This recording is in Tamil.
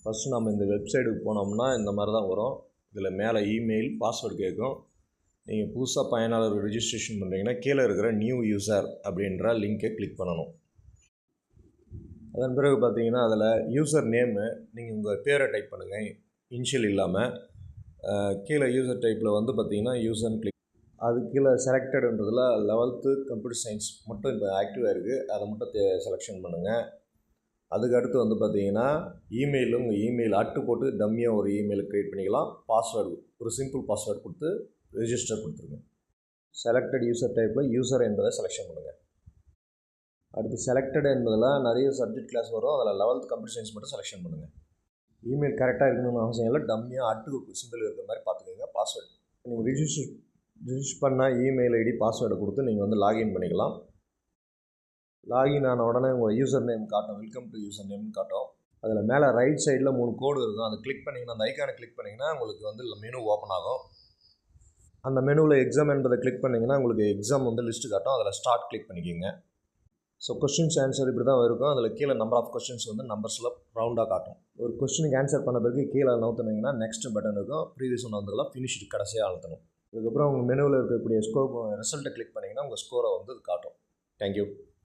ஃபஸ்ட்டு நம்ம இந்த வெப்சைட்டுக்கு போனோம்னா இந்த மாதிரி தான் வரும். இதில் மேலே இமெயில் பாஸ்வேர்டு கேட்கும். நீங்கள் புதுசாக பயனாளர் ரிஜிஸ்ட்ரேஷன் பண்ணுறீங்கன்னா கீழே இருக்கிற நியூ யூசர் அப்படின்ற லிங்க்கை கிளிக் பண்ணணும். அதன் பிறகு பார்த்தீங்கன்னா அதில் யூசர் நேமு நீங்கள் உங்கள் பேரை டைப் பண்ணுங்கள், இனிஷியல் இல்லாமல். கீழே யூசர் டைப்பில் வந்து பார்த்தீங்கன்னா யூசர்னு கிளிக், அது கீழே செலக்டடுன்றதில் 11th கம்ப்யூட்டர் சயின்ஸ் மட்டும் இப்போ ஆக்டிவாக இருக்குது, அதை மட்டும் செலெக்ஷன் பண்ணுங்கள். அதுக்கு அடுத்து வந்து பார்த்தீங்கன்னா இமெயிலும் உங்கள் இமெயில் அட்டு போட்டு டம்மியாக ஒரு இமெயில் க்ரியேட் பண்ணிக்கலாம். பாஸ்வேர்டு ஒரு சிம்பிள் பாஸ்வேர்டு கொடுத்து ரெஜிஸ்டர் கொடுத்துருங்க. செலக்டட் யூசர் டைப்பில் யூசர் என்பதை செலெக்ஷன் பண்ணுங்கள். அடுத்து செலக்டட் என்பதில் நிறைய சப்ஜெக்ட் கிளாஸ் வரும், அதில் 11th கம்ப்யூட்டர் சயின்ஸ் மட்டும் செலெக்ஷன் பண்ணுங்கள். இமெயில் கரெக்டாக இருக்கணும்னு அவசியம் இல்லை, டம்மியாக அட்டு சிம்பிள் இருக்கிற மாதிரி பார்த்துக்கோங்க. பாஸ்வேர்டு நீங்கள் ரிஜிஸ்டர் பண்ண இமெயில் ஐடி பாஸ்வேர்டை கொடுத்து நீங்கள் வந்து லாகின் பண்ணிக்கலாம். லாகின் ஆன உடனே உங்கள் யூசர் நேம் காட்டும், வெல்கம் டு யூசர் நேம்னு காட்டும். அதில் மேலே ரைட் சைடில் 3 கோடு இருக்கும், அதை கிளிக் பண்ணிங்கன்னா, அந்த ஐக்கானை கிளிக் பண்ணிங்கன்னா உங்களுக்கு வந்து மெனு ஓப்பன் ஆகும். அந்த மெனுவில் எக்ஸாம் என்பதை கிளிக் பண்ணிங்கன்னா உங்களுக்கு எக்ஸாம் வந்து லிஸ்ட்டு காட்டும், அதில் ஸ்டார்ட் கிளிக் பண்ணிக்கோங்க. ஸோ கொஸ்டின்ஸ் ஆன்சர் இப்படி தான் இருக்கும். அதில் கீழே நம்பர் ஆஃப் கொஸ்டின்ஸ் வந்து நம்பர்ஸில் ரவுண்டாக காட்டும். ஒரு கொஸ்டினுக்கு ஆன்சர் பண்ண பிறகு கீழே நவுத்துனீங்கன்னா நெக்ஸ்ட் பட்டன் இருக்கும், ப்ரீவியஸ் ஒன்று வந்துக்கலாம், ஃபினிஷ்டு கடைசியாக அழுத்தணும். இதுக்கப்புறம் உங்கள் மெனுவில் இருக்கக்கூடிய ரிசல்ட்டை கிளிக் பண்ணிங்கன்னா உங்கள் ஸ்கோரை வந்து காட்டும். தேங்க்யூ.